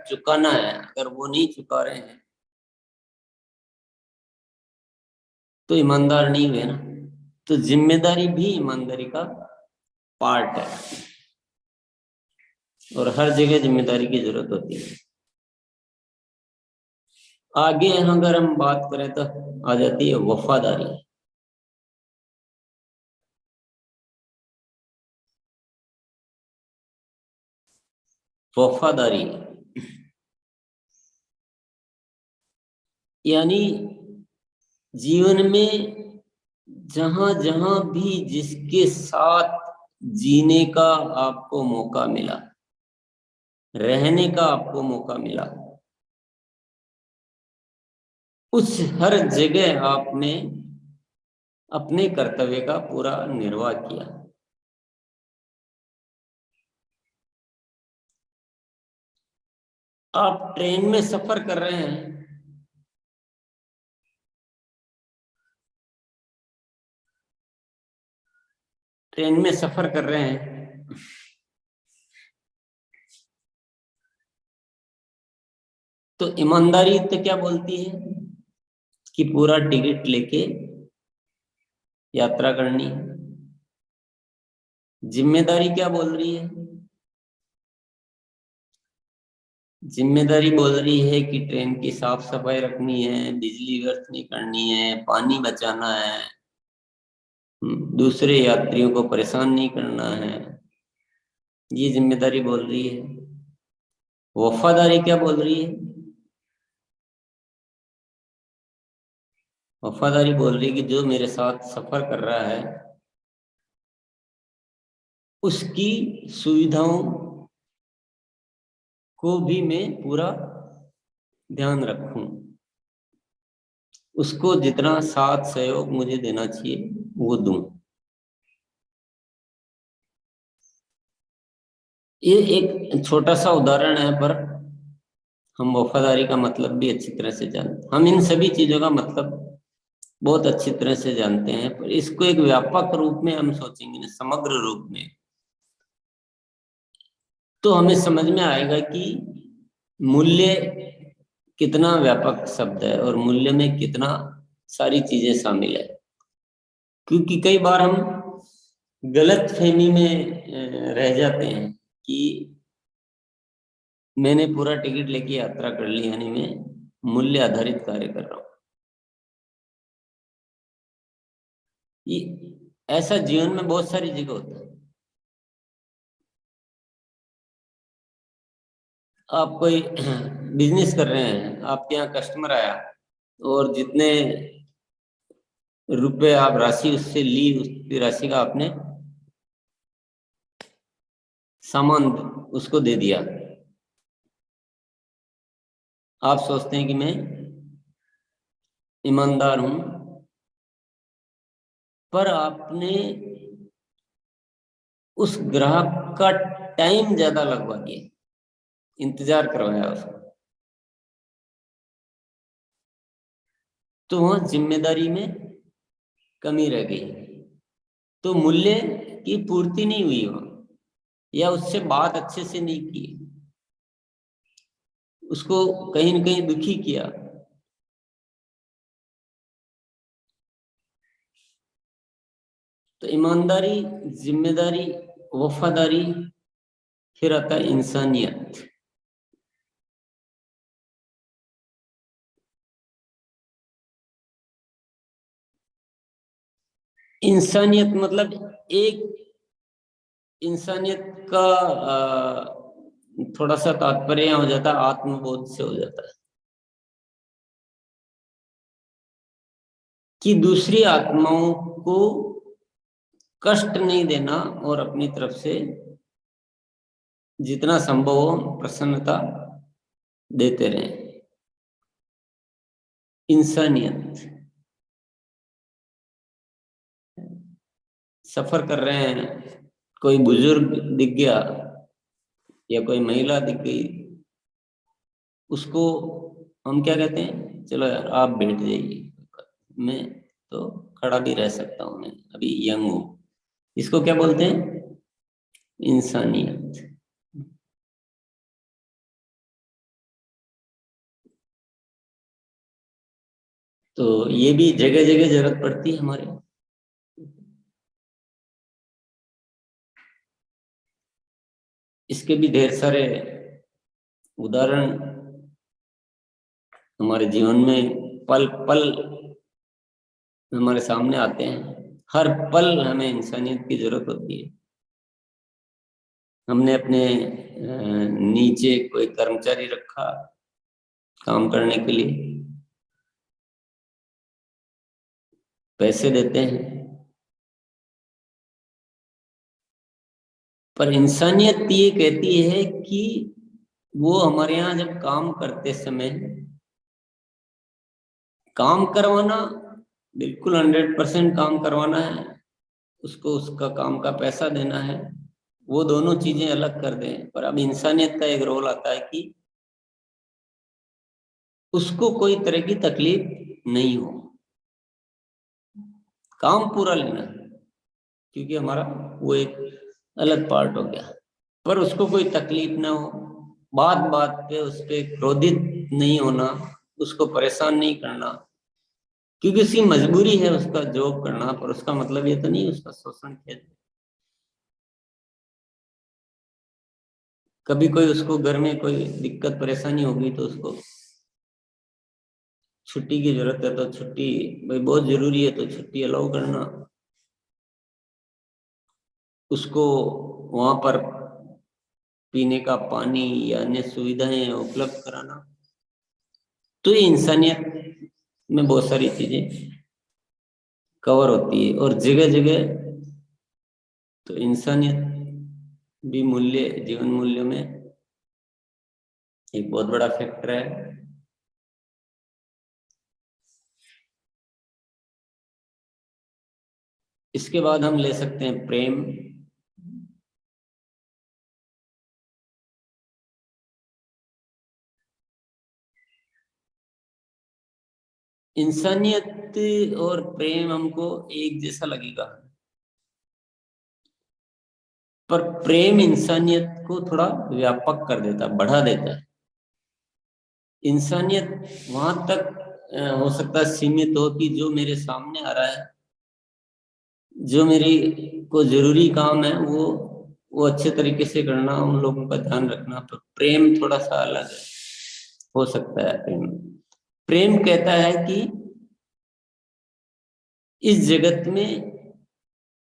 चुकाना है, अगर वो नहीं चुका रहे हैं तो ईमानदार नहीं हुए ना। तो जिम्मेदारी भी ईमानदारी का पार्ट है, और हर जगह जिम्मेदारी की जरूरत होती है। आगे अगर हम बात करें तो आ जाती है वफादारी। वफादारी यानी जीवन में जहां जहां भी जिसके साथ जीने का आपको मौका मिला, रहने का आपको मौका मिला, उस हर जगह आपने अपने कर्तव्य का पूरा निर्वाह किया। आप ट्रेन में सफर कर रहे हैं, ट्रेन में सफर कर रहे हैं, तो ईमानदारी तो क्या बोलती है कि पूरा टिकट लेके यात्रा करनी है। जिम्मेदारी क्या बोल रही है? जिम्मेदारी बोल रही है कि ट्रेन की साफ सफाई रखनी है, बिजली व्यर्थ नहीं करनी है, पानी बचाना है, दूसरे यात्रियों को परेशान नहीं करना है। ये जिम्मेदारी बोल रही है। वफादारी क्या बोल रही है? वफादारी बोल रही है कि जो मेरे साथ सफर कर रहा है उसकी सुविधाओं को भी मैं पूरा ध्यान रखूं, उसको जितना साथ सहयोग मुझे देना चाहिए वो दूं। ये एक छोटा सा उदाहरण है, पर हम वफादारी का मतलब भी अच्छी तरह से जानते हैं। हम इन सभी चीजों का मतलब बहुत अच्छी तरह से जानते हैं, पर इसको एक व्यापक रूप में हम सोचेंगे ना, समग्र रूप में, तो हमें समझ में आएगा कि मूल्य कितना व्यापक शब्द है और मूल्य में कितना सारी चीजें शामिल है। क्योंकि कई बार हम गलत फहमी में रह जाते हैं कि मैंने पूरा टिकट लेके यात्रा कर ली, यानी मैं मूल्य आधारित कार्य कर रहा हूँ। ये ऐसा जीवन में बहुत सारी जगह होता है। आप कोई बिजनेस कर रहे हैं, आपके यहाँ कस्टमर आया और जितने रुपए आप राशि उससे ली, उस राशि का आपने सामान उसको दे दिया। आप सोचते हैं कि मैं ईमानदार हूं, पर आपने उस ग्राहक का टाइम ज्यादा लगवा दिया, इंतजार करवाया उसको, तो वहां जिम्मेदारी में कमी रह गई, तो मूल्य की पूर्ति नहीं हुई वहां, या उससे बात अच्छे से नहीं की, उसको कहीं न कहीं दुखी किया। तो ईमानदारी, जिम्मेदारी, वफादारी, फिर आता है इंसानियत। इंसानियत मतलब एक इंसानियत का थोड़ा सा तात्पर्य हो जाता है, आत्मबोध से हो जाता है कि दूसरी आत्माओं को कष्ट नहीं देना और अपनी तरफ से जितना संभव हो प्रसन्नता देते रहे। इंसानियत। सफर कर रहे हैं, कोई बुजुर्ग दिख गया या कोई महिला दिख गई, उसको हम क्या कहते हैं, चलो यार आप बैठ जाइए, मैं तो खड़ा भी रह सकता हूँ, मैं अभी यंग हूँ। इसको क्या बोलते हैं? इंसानियत। तो ये भी जगह जगह जरूरत पड़ती है हमारे। इसके भी ढेर सारे उदाहरण हमारे जीवन में पल पल हमारे सामने आते हैं। हर पल हमें इंसानियत की जरूरत होती है। हमने अपने नीचे कोई कर्मचारी रखा काम करने के लिए, पैसे देते हैं, पर इंसानियत ये कहती है कि वो हमारे यहाँ जब काम करते समय काम करवाना, बिल्कुल 100% काम करवाना है, उसको उसका काम का पैसा देना है, वो दोनों चीजें अलग कर दें। पर अब इंसानियत का एक रोल आता है कि उसको कोई तरह की तकलीफ नहीं हो, काम पूरा लेना है, क्योंकि हमारा वो एक अलग पार्ट हो गया। पर उसको कोई तकलीफ ना हो, बात बात पे उस पे क्रोधित नहीं होना, उसको परेशान नहीं करना, क्योंकि उसकी मजबूरी है उसका जॉब करना। पर उसका मतलब ये तो नहीं उसका शोषण किया जाए। कभी कोई उसको घर में कोई दिक्कत परेशानी होगी तो उसको छुट्टी की जरूरत है, तो छुट्टी भाई बहुत जरूरी है, तो छुट्टी अलाउ करना, उसको वहां पर पीने का पानी या अन्य सुविधाएं उपलब्ध कराना। तो ये इंसानियत में बहुत सारी चीजें कवर होती है। और जगह जगह तो इंसानियत भी मूल्य, जीवन मूल्यों में एक बहुत बड़ा फैक्टर है। इसके बाद हम ले सकते हैं प्रेम। इंसानियत और प्रेम हमको एक जैसा लगेगा, पर प्रेम इंसानियत को थोड़ा व्यापक कर देता है, बढ़ा देता है। इंसानियत वहां तक हो सकता है सीमित हो कि जो मेरे सामने आ रहा है, जो मेरी को जरूरी काम है, वो अच्छे तरीके से करना, उन लोगों का ध्यान रखना। पर प्रेम थोड़ा सा अलग है, हो सकता है। प्रेम प्रेम कहता है कि इस जगत में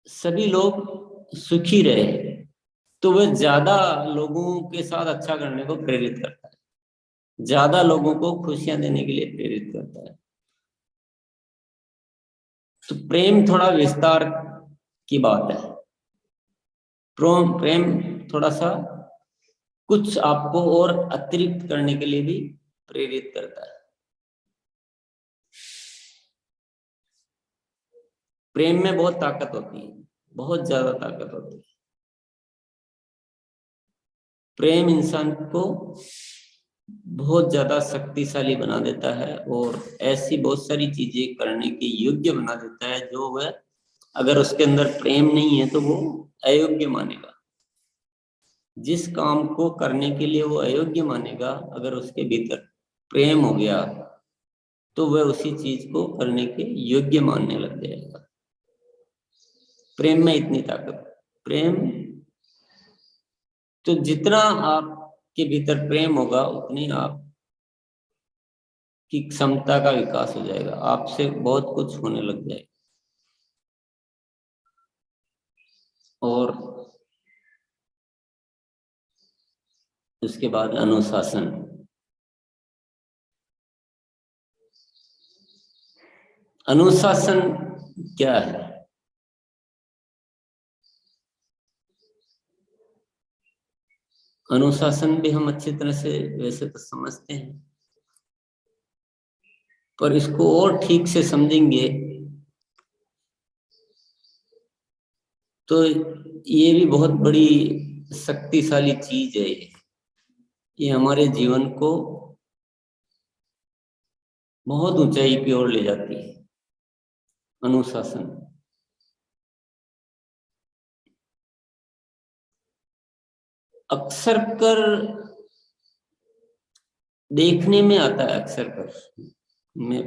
सभी लोग सुखी रहे, तो वह ज्यादा लोगों के साथ अच्छा करने को प्रेरित करता है, ज्यादा लोगों को खुशियां देने के लिए प्रेरित करता है। तो प्रेम थोड़ा विस्तार की बात है। प्रेम थोड़ा सा कुछ आपको और अतिरिक्त करने के लिए भी प्रेरित करता है। प्रेम में बहुत ताकत होती है, बहुत ज्यादा ताकत होती है। प्रेम इंसान को बहुत ज्यादा शक्तिशाली बना देता है और ऐसी बहुत सारी चीजें करने के योग्य बना देता है जो वह, अगर उसके अंदर प्रेम नहीं है तो वो अयोग्य मानेगा। जिस काम को करने के लिए वो अयोग्य मानेगा, अगर उसके भीतर प्रेम हो गया तो वह उसी चीज को करने के योग्य मानने लग जाएगा। प्रेम में इतनी ताकत। प्रेम तो जितना आपके भीतर प्रेम होगा उतनी आप की क्षमता का विकास हो जाएगा, आपसे बहुत कुछ होने लग जाएगा। और उसके बाद अनुशासन। अनुशासन क्या है? अनुशासन भी हम अच्छी तरह से वैसे तो समझते हैं, पर इसको और ठीक से समझेंगे तो ये भी बहुत बड़ी शक्तिशाली चीज है। ये हमारे जीवन को बहुत ऊंचाई की ओर ले जाती है। अनुशासन अक्सर कर देखने में आता है, अक्सर कर में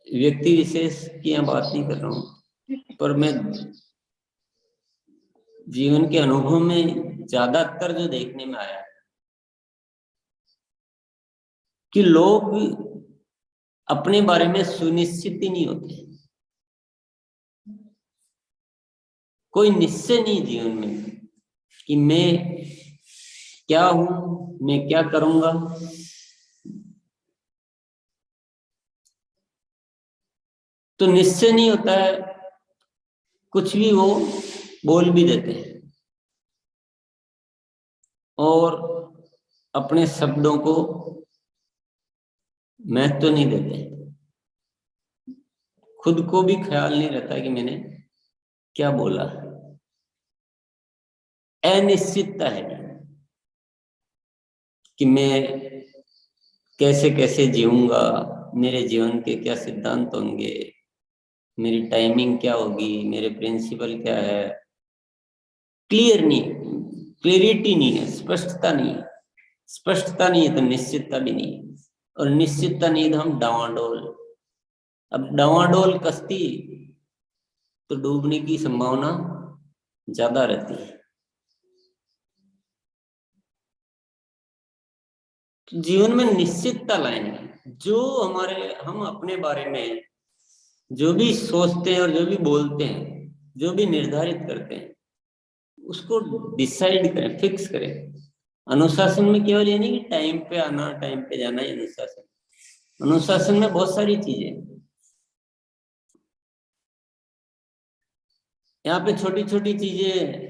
व्यक्ति विशेष की यहाँ बात नहीं कर रहा हूँ, पर मैं जीवन के अनुभव में ज्यादातर जो देखने में आया है कि लोग अपने बारे में सुनिश्चित ही नहीं होते, कोई निश्चय नहीं जीवन में कि मैं क्या हूं, मैं क्या करूंगा। तो निश्चय नहीं होता है, कुछ भी वो बोल भी देते हैं और अपने शब्दों को महत्व तो नहीं देते, खुद को भी ख्याल नहीं रहता कि मैंने क्या बोला। अनिश्चितता है कि मैं कैसे कैसे जीऊंगा, मेरे जीवन के क्या सिद्धांत होंगे, मेरी टाइमिंग क्या होगी, मेरे प्रिंसिपल क्या है। क्लियर नहीं, क्लियरिटी नहीं है, स्पष्टता नहीं है। स्पष्टता नहीं है तो निश्चितता भी नहीं है, और निश्चितता नहीं तो हम डावाडोल। अब डावाडोल कश्ती तो डूबने की संभावना ज्यादा रहती है। तो जीवन में निश्चितता लाएंगे, जो हमारे हम अपने बारे में जो भी सोचते हैं और जो भी बोलते हैं, जो भी निर्धारित करते हैं, उसको डिसाइड करें, फिक्स करें। अनुशासन में केवल ये नहीं कि टाइम पे आना, टाइम पे जाना ही अनुशासन। अनुशासन में बहुत सारी चीजें, यहाँ पे छोटी छोटी चीजें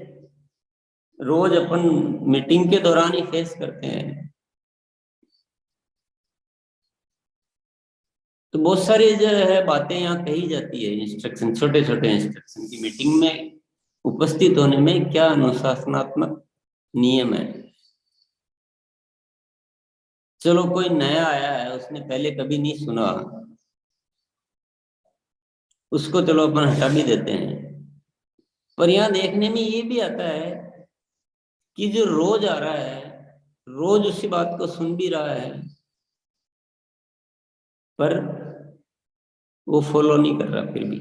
रोज अपन मीटिंग के दौरान ही फेस करते हैं। तो बहुत सारी जो है बातें यहाँ कही जाती है, इंस्ट्रक्शन, छोटे छोटे इंस्ट्रक्शन की मीटिंग में उपस्थित होने में क्या अनुशासनात्मक नियम है। चलो कोई नया आया है, उसने पहले कभी नहीं सुना, उसको चलो अपन हटा भी देते हैं। पर यहाँ देखने में ये भी आता है कि जो रोज आ रहा है, रोज उसी बात को सुन भी रहा है, पर वो फॉलो नहीं कर रहा। फिर भी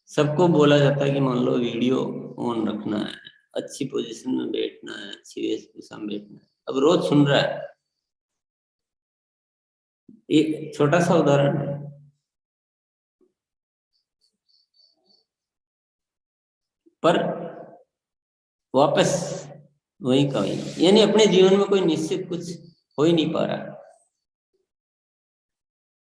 सबको बोला जाता है कि मान लो वीडियो ऑन रखना है, अच्छी पोजीशन में बैठना है, अच्छी वेशभूषा में बैठना है। अब रोज सुन रहा है, एक छोटा सा उदाहरण है, पर वापस वही का वही, यानी अपने जीवन में कोई निश्चित कुछ हो ही नहीं पा रहा।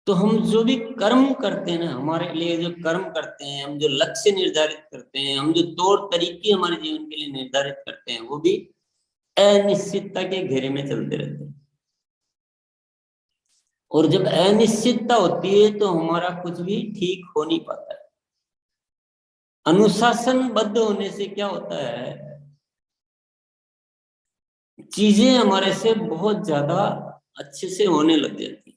तो हम जो भी कर्म करते हैं ना, हमारे लिए जो कर्म करते हैं, हम जो लक्ष्य निर्धारित करते हैं, हम जो तौर तरीके हमारे जीवन के लिए निर्धारित करते हैं, वो भी अनिश्चितता के घेरे में चलते रहते हैं। और जब अनिश्चितता होती है तो हमारा कुछ भी ठीक हो नहीं पाता है। अनुशासनबद्ध होने से क्या होता है, चीजें हमारे से बहुत ज्यादा अच्छे से होने लग जाती है।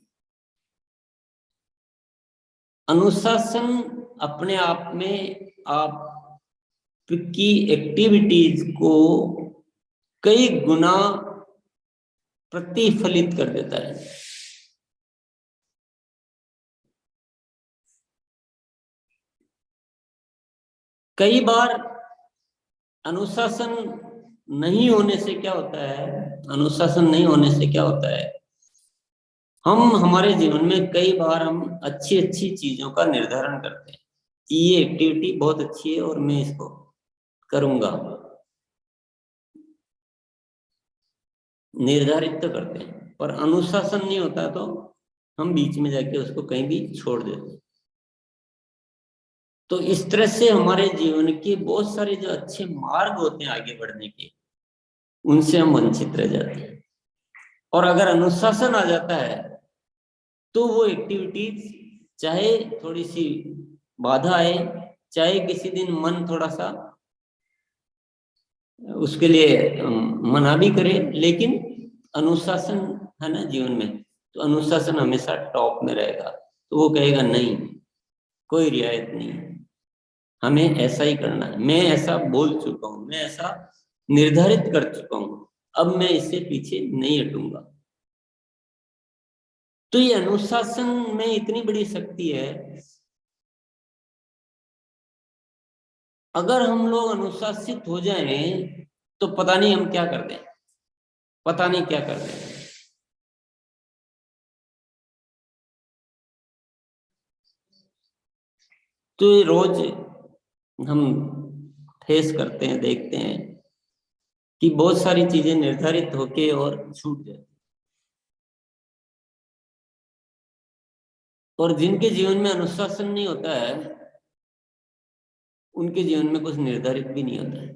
अनुशासन अपने आप में आप की एक्टिविटीज को कई गुना प्रतिफलित कर देता है। कई बार अनुशासन नहीं होने से क्या होता है, अनुशासन नहीं होने से क्या होता है, हम हमारे जीवन में कई बार हम अच्छी अच्छी चीजों का निर्धारण करते हैं कि ये एक्टिविटी बहुत अच्छी है और मैं इसको करूंगा, निर्धारित तो करते हैं, पर अनुशासन नहीं होता तो हम बीच में जाके उसको कहीं भी छोड़ देते हैं। तो इस तरह से हमारे जीवन के बहुत सारे जो अच्छे मार्ग होते हैं आगे बढ़ने के, उनसे हम वंचित रह जाते हैं। और अगर अनुशासन आ जाता है तो वो एक्टिविटीज, चाहे थोड़ी सी बाधा आए, चाहे किसी दिन मन थोड़ा सा उसके लिए मना भी करे, लेकिन अनुशासन है ना जीवन में, तो अनुशासन हमेशा टॉप में रहेगा। तो वो कहेगा नहीं, कोई रियायत नहीं, हमें ऐसा ही करना है, मैं ऐसा बोल चुका हूं, मैं ऐसा निर्धारित कर चुका हूं, अब मैं इससे पीछे नहीं हटूंगा। तो ये अनुशासन में इतनी बड़ी शक्ति है। अगर हम लोग अनुशासित हो जाएं तो पता नहीं हम क्या कर दें, पता नहीं क्या कर दें। तो ये रोज हम फेस करते हैं, देखते हैं कि बहुत सारी चीजें निर्धारित होके और छूट जाती। और जिनके जीवन में अनुशासन नहीं होता है उनके जीवन में कुछ निर्धारित भी नहीं होता है,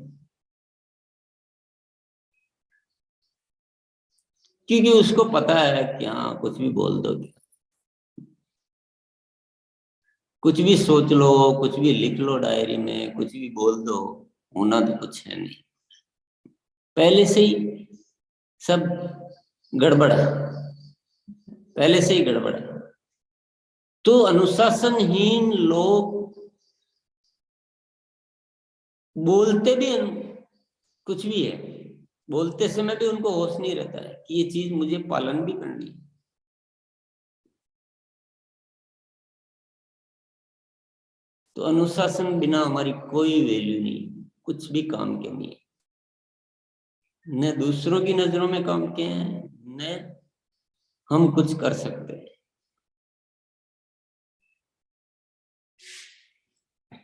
क्योंकि उसको पता है कि हाँ कुछ भी बोल दो, कुछ भी सोच लो, कुछ भी लिख लो डायरी में, कुछ भी बोल दो, होना तो कुछ है नहीं, पहले से ही सब गड़बड़ है, पहले से ही गड़बड़ है। तो अनुशासनहीन लोग बोलते भी कुछ भी है, बोलते समय भी उनको होश नहीं रहता है कि ये चीज मुझे पालन भी करनी है। तो अनुशासन बिना हमारी कोई वैल्यू नहीं, कुछ भी काम के नहीं, न दूसरों की नजरों में काम के हैं, न हम कुछ कर सकते हैं।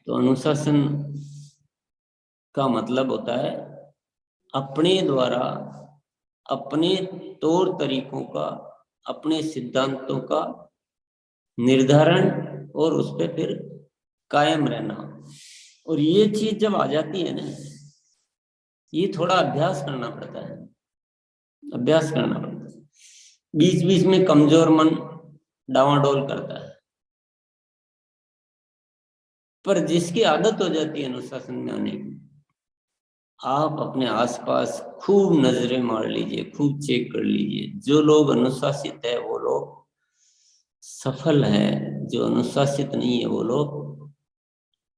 तो अनुशासन का मतलब होता है अपने द्वारा अपने तौर तरीकों का, अपने सिद्धांतों का निर्धारण और उस पर फिर कायम रहना। और ये चीज जब आ जाती है ना, ये थोड़ा अभ्यास करना पड़ता है, अभ्यास करना पड़ता है। बीच बीच में कमजोर मन डावाडोल करता है, पर जिसकी आदत हो जाती है अनुशासन में आने की, आप अपने आसपास खूब नजरें मार लीजिए, खूब चेक कर लीजिए, जो लोग अनुशासित है वो लोग सफल हैं, जो अनुशासित नहीं है वो लोग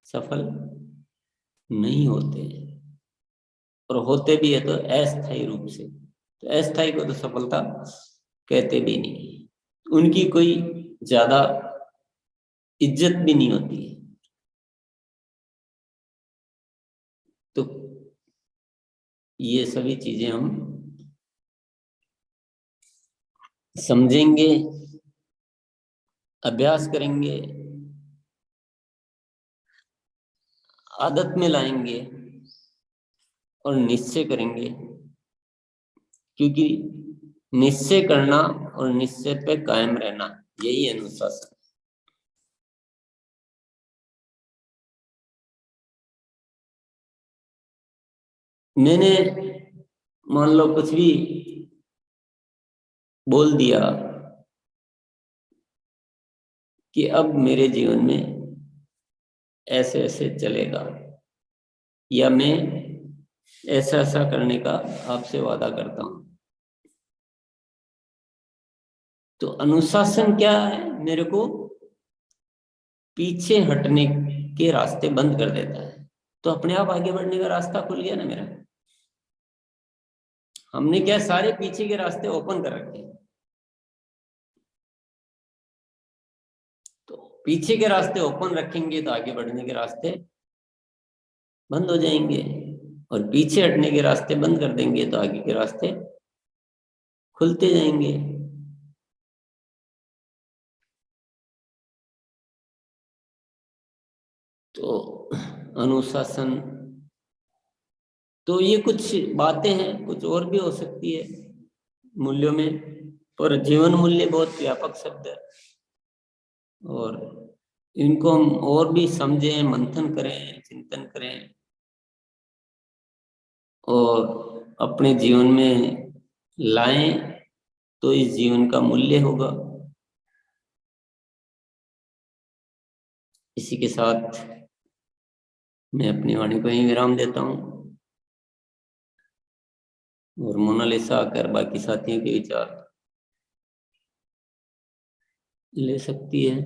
सफल नहीं होते, और होते भी है तो अस्थायी रूप से। तो अस्थायी को तो सफलता कहते भी नहीं, उनकी कोई ज्यादा इज्जत भी नहीं होती है। तो ये सभी चीजें हम समझेंगे, अभ्यास करेंगे, आदत में लाएंगे और निश्चय करेंगे, क्योंकि निश्चय करना और निश्चय पे कायम रहना यही अनुशासन। मैंने मान लो कुछ भी बोल दिया कि अब मेरे जीवन में ऐसे ऐसे चलेगा, या मैं ऐसा ऐसा करने का आपसे वादा करता हूं। तो अनुशासन क्या है, मेरे को पीछे हटने के रास्ते बंद कर देता है, तो अपने आप आगे बढ़ने का रास्ता खुल गया ना मेरा। हमने क्या सारे पीछे के रास्ते ओपन कर रखे हैं, तो पीछे के रास्ते ओपन रखेंगे तो आगे बढ़ने के रास्ते बंद हो जाएंगे, और पीछे हटने के रास्ते बंद कर देंगे तो आगे के रास्ते खुलते जाएंगे। तो अनुशासन, तो ये कुछ बातें हैं, कुछ और भी हो सकती है मूल्यों में, पर जीवन मूल्य बहुत व्यापक शब्द है, और इनको हम और भी समझें, मंथन करें, चिंतन करें और अपने जीवन में लाएं, तो इस जीवन का मूल्य होगा। इसी के साथ मैं अपनी वाणी को यहीं विराम देता हूँ, और मोनालिसा आकर बाकी साथियों के विचार ले सकती है।